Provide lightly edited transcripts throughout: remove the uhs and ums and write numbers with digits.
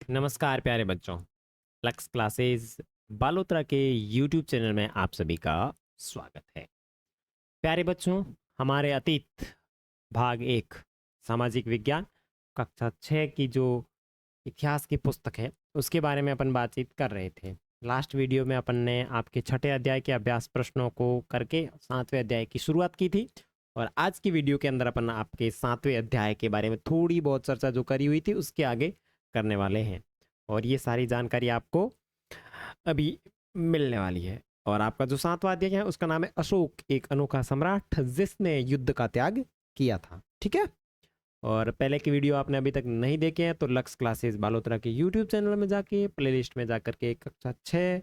नमस्कार प्यारे बच्चों। लक्स क्लासेस बालोत्रा के यूट्यूब चैनल में आप सभी का स्वागत है। प्यारे बच्चों, हमारे अतीत भाग 1 सामाजिक विज्ञान कक्षा 6 की जो इतिहास की पुस्तक है उसके बारे में अपन बातचीत कर रहे थे। लास्ट वीडियो में अपन ने आपके छठे अध्याय के अभ्यास प्रश्नों को करके 7वें अध्याय की शुरुआत की थी और आज की वीडियो के अंदर अपन आपके 7वें अध्याय के बारे में थोड़ी बहुत चर्चा जो करी हुई थी उसके आगे करने वाले हैं और ये सारी जानकारी आपको अभी मिलने वाली है। और आपका जो 7वां अध्याय है उसका नाम है अशोक, एक अनोखा सम्राट जिसने युद्ध का त्याग किया था। ठीक है, और पहले की वीडियो आपने अभी तक नहीं देखे हैं तो लक्स क्लासेस बालोत्रा के यूट्यूब चैनल में जाके प्लेलिस्ट में जाकर के कक्षा 6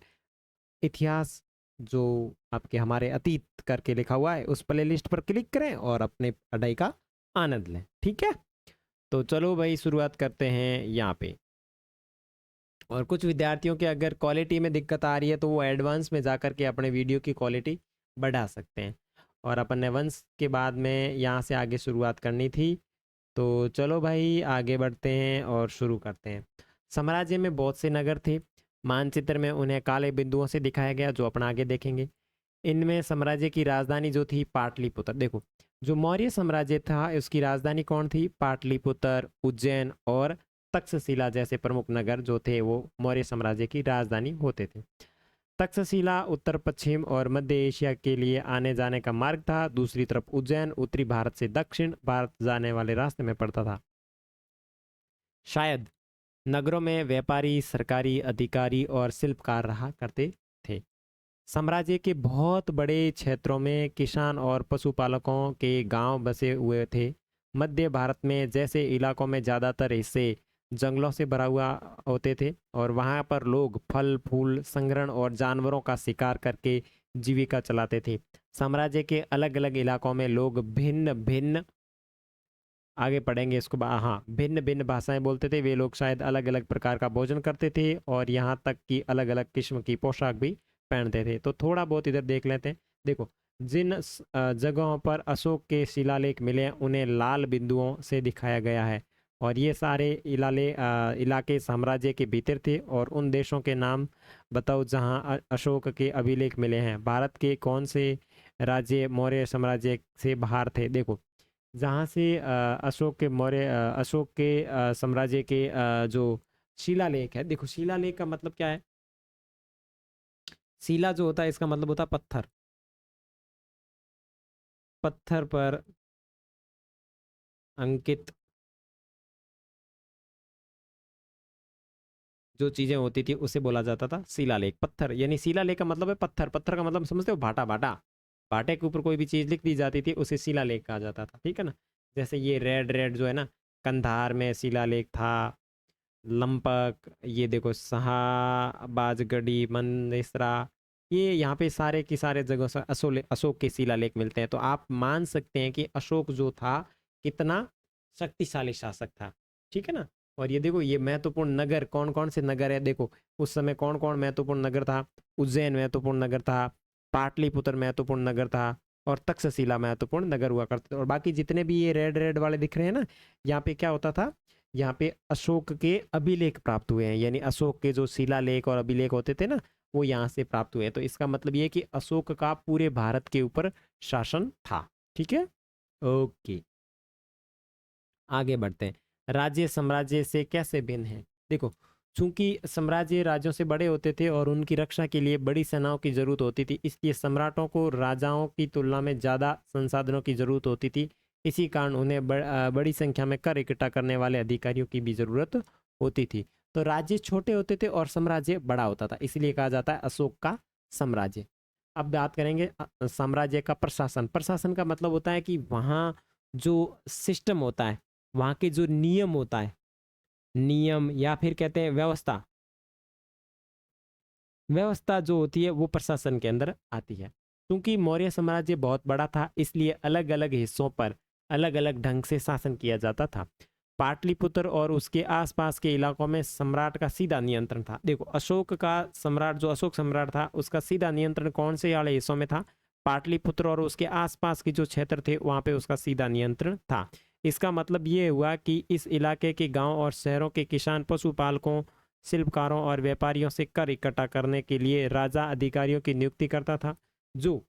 इतिहास जो आपके हमारे अतीत करके लिखा हुआ है उस प्लेलिस्ट पर क्लिक करें और अपने पढ़ाई का आनंद लें। ठीक है, तो चलो भाई शुरुआत करते हैं यहाँ पे। और कुछ विद्यार्थियों के अगर क्वालिटी में दिक्कत आ रही है तो वो एडवांस में जाकर के अपने वीडियो की क्वालिटी बढ़ा सकते हैं। और अपन ने वंश के बाद में यहाँ से आगे शुरुआत करनी थी, तो चलो भाई आगे बढ़ते हैं और शुरू करते हैं। साम्राज्य में बहुत से नगर थे। मानचित्र में उन्हें काले बिंदुओं से दिखाया गया जो अपन आगे देखेंगे। इनमें साम्राज्य की राजधानी जो थी पाटलिपुत्र। देखो, जो मौर्य साम्राज्य था उसकी राजधानी कौन थी? पाटलिपुत्र, उज्जैन और तक्षशिला जैसे प्रमुख नगर जो थे वो मौर्य साम्राज्य की राजधानी होते थे। तक्षशिला उत्तर पश्चिम और मध्य एशिया के लिए आने जाने का मार्ग था। दूसरी तरफ उज्जैन उत्तरी भारत से दक्षिण भारत जाने वाले रास्ते में पड़ता था। शायद नगरों में व्यापारी, सरकारी अधिकारी और शिल्पकार रहा करते थे। साम्राज्य के बहुत बड़े क्षेत्रों में किसान और पशुपालकों के गांव बसे हुए थे। मध्य भारत में जैसे इलाकों में ज़्यादातर हिस्से जंगलों से भरा हुआ होते थे और वहां पर लोग फल फूल संग्रहण और जानवरों का शिकार करके जीविका चलाते थे। साम्राज्य के अलग अलग इलाकों में लोग भिन्न भिन्न, आगे पढ़ेंगे इसको, हाँ, भिन्न भिन्न भाषाएं बोलते थे। वे लोग शायद अलग अलग प्रकार का भोजन करते थे और यहाँ तक कि अलग अलग किस्म की पोशाक भी पहनते थे। तो थोड़ा बहुत इधर देख लेते हैं। देखो, जिन जगहों पर अशोक के शिलालेख मिले हैं उन्हें लाल बिंदुओं से दिखाया गया है और ये सारे इलाके साम्राज्य के भीतर थे। और उन देशों के नाम बताओ जहाँ अशोक के अभिलेख मिले हैं। भारत के कौन से राज्य मौर्य साम्राज्य से बाहर थे? देखो, जहाँ से अशोक के साम्राज्य के जो शिलालेख है, देखो शिलालेख का मतलब क्या है? शिला जो होता है इसका मतलब होता है पत्थर। पत्थर पर अंकित जो चीजें होती थी उसे बोला जाता था शिलालेख। पत्थर यानी शिलालेख का मतलब है पत्थर। पत्थर का मतलब समझते हो? भाटा। भाटा, भाटे के ऊपर कोई भी चीज लिख दी जाती थी उसे शिलालेख कहा जाता था। ठीक है ना? जैसे ये रेड रेड जो है ना, कंधार में शिलालेख था। लंपक, ये देखो शाहबाजगढ़ी, मंदेसरा, ये यहाँ पे सारे की सारे जगह से अशोक के शिलालेख मिलते हैं। तो आप मान सकते हैं कि अशोक जो था कितना शक्तिशाली शासक था। ठीक है ना? और ये देखो, ये महत्वपूर्ण नगर कौन कौन से नगर है। देखो, उस समय कौन कौन महत्वपूर्ण नगर था? उज्जैन महत्वपूर्ण नगर था, पाटलिपुत्र महत्वपूर्ण नगर था और तक्षशिला महत्वपूर्ण नगर हुआ करते थे। और बाकी जितने भी ये रेड रेड वाले दिख रहे हैं ना, यहाँ पे क्या होता था? यहाँ पे अशोक के अभिलेख प्राप्त हुए हैं, यानी अशोक के जो शिलालेख और अभिलेख होते थे ना वो यहाँ से प्राप्त हुए हैं। तो इसका मतलब ये है कि अशोक का पूरे भारत के ऊपर शासन था। ठीक है, ओके, आगे बढ़ते हैं। राज्य साम्राज्य से कैसे भिन्न है? देखो, चूंकि साम्राज्य राज्यों से बड़े होते थे और उनकी रक्षा के लिए बड़ी सेनाओं की जरूरत होती थी, इसलिए सम्राटों को राजाओं की तुलना में ज़्यादा संसाधनों की जरूरत होती थी। इसी कारण उन्हें बड़ी संख्या में कर इकट्ठा करने वाले अधिकारियों की भी जरूरत होती थी। तो राज्य छोटे होते थे और साम्राज्य बड़ा होता था, इसलिए कहा जाता है अशोक का साम्राज्य। अब बात करेंगे साम्राज्य का प्रशासन। प्रशासन का मतलब होता है कि वहाँ जो सिस्टम होता है, वहाँ के जो नियम होता है, नियम या फिर कहते हैं व्यवस्था, व्यवस्था जो होती है वो प्रशासन के अंदर आती है। क्योंकि मौर्य साम्राज्य बहुत बड़ा था इसलिए अलग अलग हिस्सों पर अलग अलग ढंग से शासन किया जाता था। पाटलिपुत्र और उसके आसपास के इलाकों में सम्राट का सीधा नियंत्रण था। देखो, अशोक का सम्राट जो अशोक सम्राट था उसका सीधा नियंत्रण कौन से वाले हिस्सों में था? पाटलिपुत्र और उसके आसपास के जो क्षेत्र थे वहां पे उसका सीधा नियंत्रण था। इसका मतलब ये हुआ कि इस इलाके के गांव और शहरों के किसान, पशुपालकों, शिल्पकारों और व्यापारियों से कर इकट्ठा करने के लिए राजा अधिकारियों की नियुक्ति करता था, जो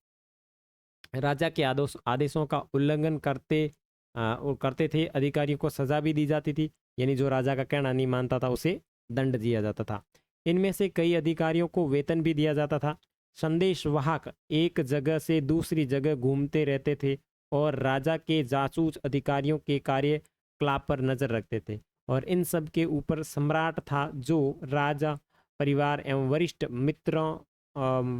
राजा के आदेशों का उल्लंघन करते थे। अधिकारियों को सजा भी दी जाती थी, यानी जो राजा का कहना नहीं मानता था उसे दंड दिया जाता था। इनमें से कई अधिकारियों को वेतन भी दिया जाता था। संदेशवाहक एक जगह से दूसरी जगह घूमते रहते थे और राजा के जासूस अधिकारियों के कार्यकलाप पर नजर रखते थे, और इन सब के ऊपर सम्राट था, जो राजा परिवार एवं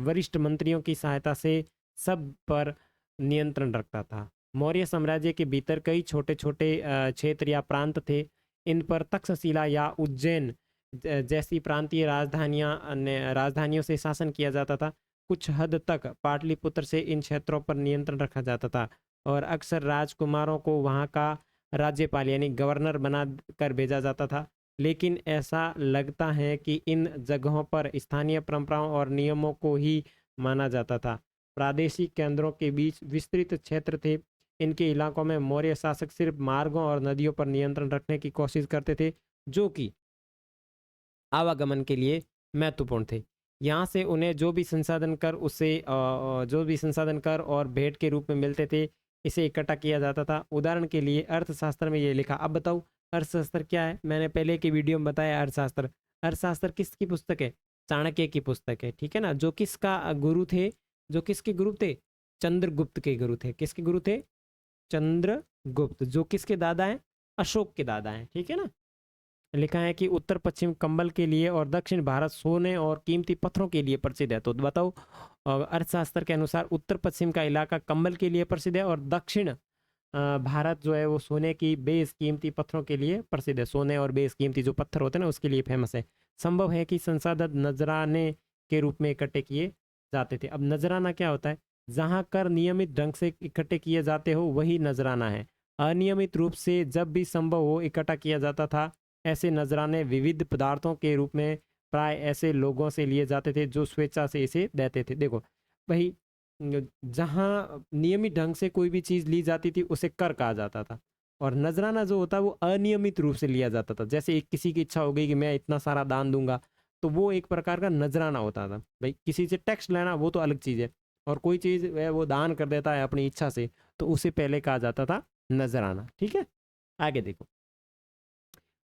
वरिष्ठ मंत्रियों की सहायता से सब पर नियंत्रण रखता था। मौर्य साम्राज्य के भीतर कई छोटे छोटे क्षेत्र या प्रांत थे। इन पर तक्षशिला या उज्जैन जैसी प्रांतीय राजधानियों से शासन किया जाता था। कुछ हद तक पाटलिपुत्र से इन क्षेत्रों पर नियंत्रण रखा जाता था, और अक्सर राजकुमारों को वहाँ का राज्यपाल यानी गवर्नर बना कर भेजा जाता था। लेकिन ऐसा लगता है कि इन जगहों पर स्थानीय परंपराओं और नियमों को ही माना जाता था। प्रादेशिक केंद्रों के बीच विस्तृत क्षेत्र थे। इनके इलाकों में मौर्य शासक सिर्फ मार्गों और नदियों पर नियंत्रण रखने की कोशिश करते थे, जो कि आवागमन के लिए महत्वपूर्ण थे। यहाँ से उन्हें जो भी संसाधन कर और भेंट के रूप में मिलते थे, इसे इकट्ठा किया जाता था। उदाहरण के लिए अर्थशास्त्र में ये लिखा। अब बताओ अर्थशास्त्र क्या है? मैंने पहले की वीडियो में बताया अर्थशास्त्र। अर्थशास्त्र किसकी पुस्तक है? चाणक्य की पुस्तक है, ठीक है ना। जो किसका गुरु थे? जो किसके गुरु थे? चंद्रगुप्त के गुरु थे। किसके गुरु थे? चंद्रगुप्त। जो किसके दादा हैं? अशोक के दादा हैं, ठीक है ना। लिखा है कि उत्तर पश्चिम कंबल के लिए और दक्षिण भारत सोने और कीमती पत्थरों के लिए प्रसिद्ध है। तो बताओ अर्थशास्त्र के अनुसार उत्तर पश्चिम का इलाका कंबल के लिए प्रसिद्ध है, और दक्षिण भारत जो है वो सोने की बेस कीमती पत्थरों के लिए प्रसिद्ध है। सोने और बेस कीमती जो पत्थर होते हैं ना, उसके लिए फेमस है। संभव है कि संसाधन नजराने के रूप में इकट्ठे किए जाते थे। अब नजराना क्या होता है? जहाँ कर नियमित ढंग से इकट्ठे किए जाते हो वही नजराना है। अनियमित रूप से जब भी संभव हो इकट्ठा किया जाता था। ऐसे नजराने विविध पदार्थों के रूप में प्राय ऐसे लोगों से लिए जाते थे जो स्वेच्छा से इसे देते थे। देखो भाई, जहाँ नियमित ढंग से कोई भी चीज़ ली जाती थी उसे कर कहा जाता था, और नजराना जो होता है वो अनियमित रूप से लिया जाता था। जैसे एक किसी की इच्छा हो गई कि मैं इतना सारा दान दूंगा, तो वो एक प्रकार का नजराना होता था। भाई किसी से टैक्स लेना वो तो अलग चीज़ है, और कोई चीज़ वो दान कर देता है अपनी इच्छा से, तो उसे पहले कहा जाता था नजराना। ठीक है, आगे देखो।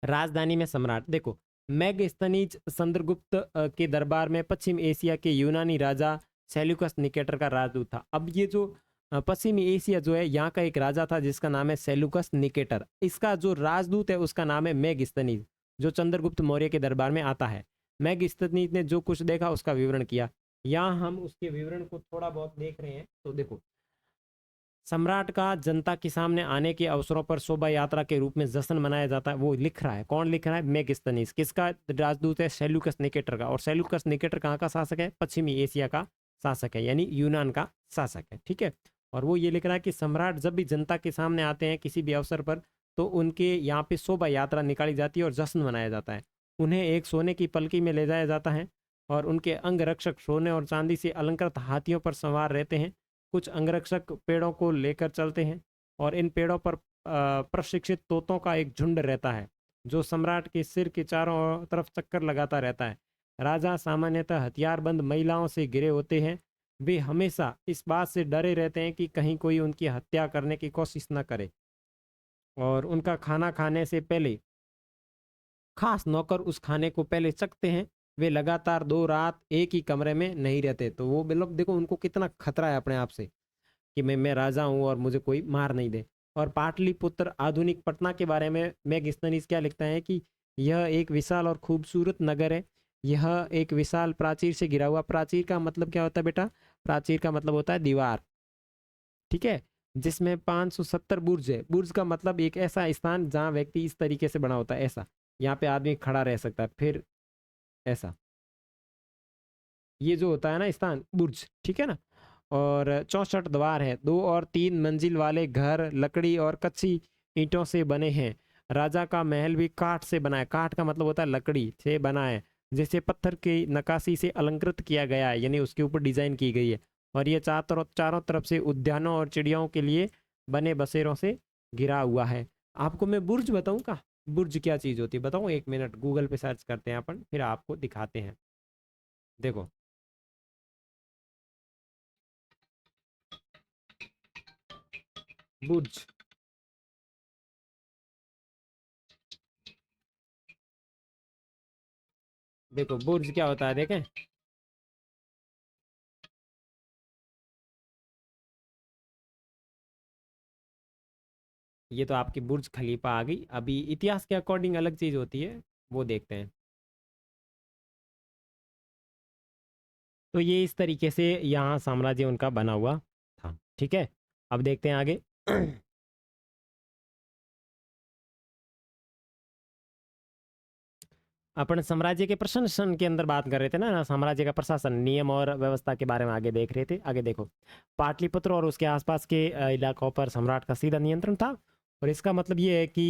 राजधानी में सम्राट। देखो मैगस्थनीज चंद्रगुप्त के दरबार में पश्चिम एशिया के यूनानी राजा सेल्यूकस निकेटर का राजदूत था। अब ये जो पश्चिमी एशिया जो है, यहाँ का एक राजा था जिसका नाम है सेल्यूकस निकेटर। इसका जो राजदूत है उसका नाम है मैगस्थनीज, जो चंद्रगुप्त मौर्य के दरबार में आता है। मैगस्थनीज ने जो कुछ देखा उसका विवरण किया। यहाँ हम उसके विवरण को थोड़ा बहुत देख रहे हैं। तो देखो, सम्राट का जनता के सामने आने के अवसरों पर शोभा यात्रा के रूप में जश्न मनाया जाता है। वो लिख रहा है, कौन लिख रहा है? मेगिस्तनीस। किसका राजदूत है? सेल्यूकस निकेटर का। और सेल्यूकस निकेटर कहाँ का शासक है? पश्चिमी एशिया का शासक है, यानी यूनान का शासक है। ठीक है, और वो ये लिख रहा है कि सम्राट जब भी जनता के सामने आते हैं किसी भी अवसर पर, तो उनके यहाँ पे शोभा यात्रा निकाली जाती है और जश्न मनाया जाता है। उन्हें एक सोने की पलकी में ले जाया जाता है, और उनके अंगरक्षक सोने और चांदी से अलंकृत हाथियों पर सवार रहते हैं। कुछ अंगरक्षक पेड़ों को लेकर चलते हैं, और इन पेड़ों पर प्रशिक्षित तोतों का एक झुंड रहता है जो सम्राट के सिर के चारों तरफ चक्कर लगाता रहता है। राजा सामान्यतः हथियारबंद महिलाओं से घिरे होते हैं। वे हमेशा इस बात से डरे रहते हैं कि कहीं कोई उनकी हत्या करने की कोशिश न करे, और उनका खाना खाने से पहले खास नौकर उस खाने को पहले चखते हैं। वे लगातार 2 रात एक ही कमरे में नहीं रहते। तो वो मतलब देखो उनको कितना खतरा है अपने आप से कि मैं राजा हूँ और मुझे कोई मार नहीं दे। और पाटलिपुत्र आधुनिक पटना के बारे में मैगस्थनीज क्या लिखता है कि यह एक विशाल और खूबसूरत नगर है। यह एक विशाल प्राचीर से घिरा हुआ। प्राचीर का मतलब क्या होता है बेटा? प्राचीर का मतलब होता है दीवार, ठीक है, जिसमें 570 बुर्ज है। बुर्ज का मतलब एक ऐसा स्थान जहाँ व्यक्ति इस तरीके से बना होता है, ऐसा यहाँ पे आदमी खड़ा रह सकता है, फिर ऐसा, ये जो होता है ना स्थान, बुर्ज, ठीक है ना। और 64 द्वार है। 2 और 3 मंजिल वाले घर लकड़ी और कच्ची ईंटों से बने हैं। राजा का महल भी काठ से बना है। काठ का मतलब होता है लकड़ी से बना है, जिसे पत्थर की नक्काशी से अलंकृत किया गया है, यानी उसके ऊपर डिजाइन की गई है। और ये चारों तरफ से उद्यानों और चिड़ियाओं के लिए बने बसेरों से घिरा हुआ है। आपको मैं बुर्ज बताऊं का, बुर्ज क्या चीज होती है बताऊं, 1 मिनट गूगल पे सर्च करते हैं अपन, फिर आपको दिखाते हैं। देखो बुर्ज, देखो बुर्ज क्या होता है देखें। ये तो आपकी बुर्ज खलीफा आ गई। अभी इतिहास के अकॉर्डिंग अलग चीज होती है, वो देखते हैं। तो ये इस तरीके से यहाँ साम्राज्य उनका बना हुआ था, ठीक है। अब देखते हैं आगे। अपन साम्राज्य के प्रशासन के अंदर बात कर रहे थे ना, साम्राज्य का प्रशासन, नियम और व्यवस्था के बारे में आगे देख रहे थे। आगे देखो, पाटलिपुत्र और उसके आसपास के इलाकों पर सम्राट का सीधा नियंत्रण था। और इसका मतलब ये है कि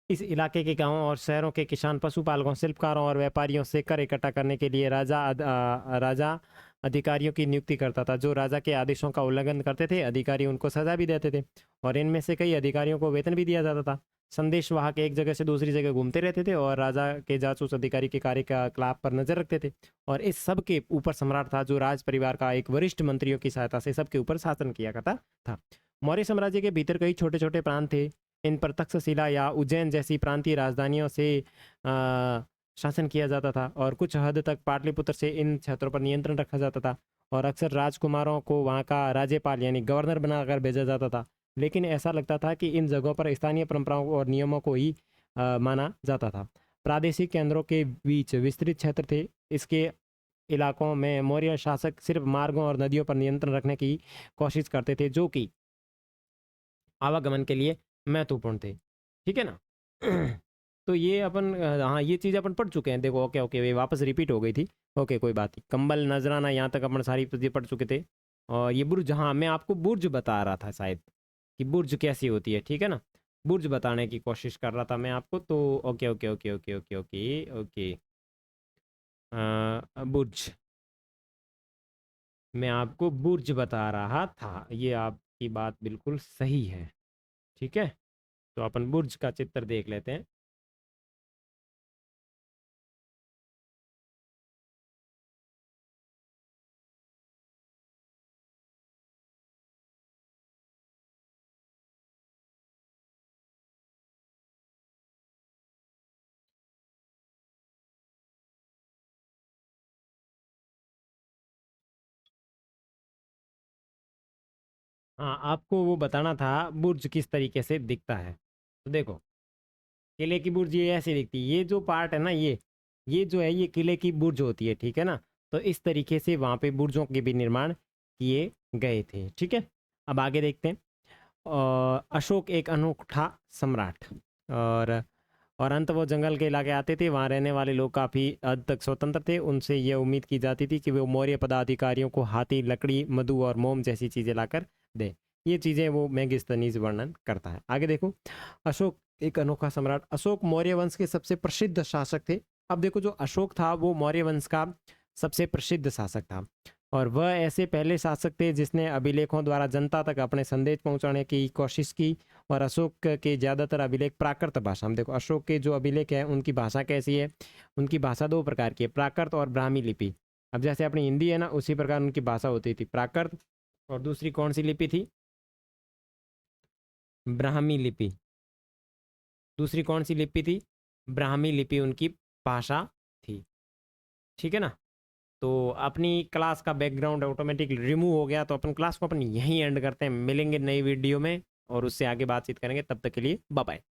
इस इलाके के गांवों और शहरों के किसान, पशुपालकों, शिल्पकारों और व्यापारियों से कर इकट्ठा करने के लिए राजा अधिकारियों की नियुक्ति करता था। जो राजा के आदेशों का उल्लंघन करते थे, अधिकारी उनको सजा भी देते थे, और इनमें से कई अधिकारियों को वेतन भी दिया जाता था। संदेश वाहक एक जगह से दूसरी जगह घूमते रहते थे और राजा के जासूस अधिकारी के कार्यकलाप पर नजर रखते थे। और इस सब के ऊपर सम्राट था, जो राज परिवार का एक वरिष्ठ मंत्रियों की सहायता से सबके ऊपर शासन किया करता था। मौर्य साम्राज्य के भीतर कई छोटे छोटे प्रांत थे। इन पर तक्षशिला या उज्जैन जैसी प्रांतीय राजधानियों से शासन किया जाता था, और कुछ हद तक पाटलिपुत्र से इन क्षेत्रों पर नियंत्रण रखा जाता था। और अक्सर राजकुमारों को वहाँ का राज्यपाल यानी गवर्नर बनाकर भेजा जाता था। लेकिन ऐसा लगता था कि इन जगहों पर स्थानीय परंपराओं और नियमों को ही माना जाता था। प्रादेशिक केंद्रों के बीच विस्तृत क्षेत्र थे। इसके इलाकों में मौर्य शासक सिर्फ मार्गों और नदियों पर नियंत्रण रखने की कोशिश करते थे, जो कि आवागमन के लिए महत्वपूर्ण थे, ठीक है ना। तो ये अपन हाँ ये चीज़ अपन पढ़ चुके हैं। देखो ओके ओके, ये वापस रिपीट हो गई थी। ओके कोई बात नहीं, कंबल नजराना यहाँ तक अपन सारी चीज़ें पढ़ चुके थे। और ये बुर्ज, हाँ मैं आपको बुर्ज बता रहा था शायद, कि बुर्ज कैसी होती है, ठीक है ना। बुर्ज बताने की कोशिश कर रहा था मैं आपको। तो okay okay okay okay okay okay okay, Burj, मैं आपको बुर्ज बता रहा था, ये आपकी बात बिल्कुल सही है, ठीक है। तो अपन बुर्ज का चित्र देख लेते हैं। हाँ आपको वो बताना था बुर्ज किस तरीके से दिखता है। तो देखो, किले की बुर्ज ये ऐसी दिखती है। ये जो पार्ट है ना, ये जो है ये किले की बुर्ज होती है, ठीक है ना। तो इस तरीके से वहाँ पे बुर्जों के भी निर्माण किए गए थे, ठीक है। अब आगे देखते हैं। अशोक एक अनूठा सम्राट, और अंत वो जंगल के इलाके आते थे। वहाँ रहने वाले लोग काफ़ी हद तक स्वतंत्र थे। उनसे यह उम्मीद की जाती थी कि वो मौर्य पदाधिकारियों को हाथी, लकड़ी, मधु और मोम जैसी चीज़ें लाकर दे। ये चीज़ें वो मेगिस्तनीज वर्णन करता है। आगे देखो, अशोक एक अनोखा सम्राट। अशोक मौर्य वंश के सबसे प्रसिद्ध शासक थे। अब देखो, जो अशोक था वो मौर्य वंश का सबसे प्रसिद्ध शासक था, और वह ऐसे पहले शासक थे जिसने अभिलेखों द्वारा जनता तक अपने संदेश पहुंचाने की कोशिश की। और अशोक के ज़्यादातर अभिलेख प्राकृत भाषा में, देखो अशोक के जो अभिलेख है उनकी भाषा कैसी है, उनकी भाषा दो प्रकार की है, प्राकृत और ब्राह्मी लिपि। अब जैसे अपनी हिंदी है ना, उसी प्रकार उनकी भाषा होती थी, प्राकृत। और दूसरी कौन सी लिपि थी? ब्राह्मी लिपि। दूसरी कौन सी लिपि थी? ब्राह्मी लिपि उनकी भाषा थी, ठीक है ना। तो अपनी क्लास का बैकग्राउंड ऑटोमेटिक रिमूव हो गया, तो अपन क्लास को अपन यहीं एंड करते हैं। मिलेंगे नई वीडियो में और उससे आगे बातचीत करेंगे। तब तक के लिए बाय बाय।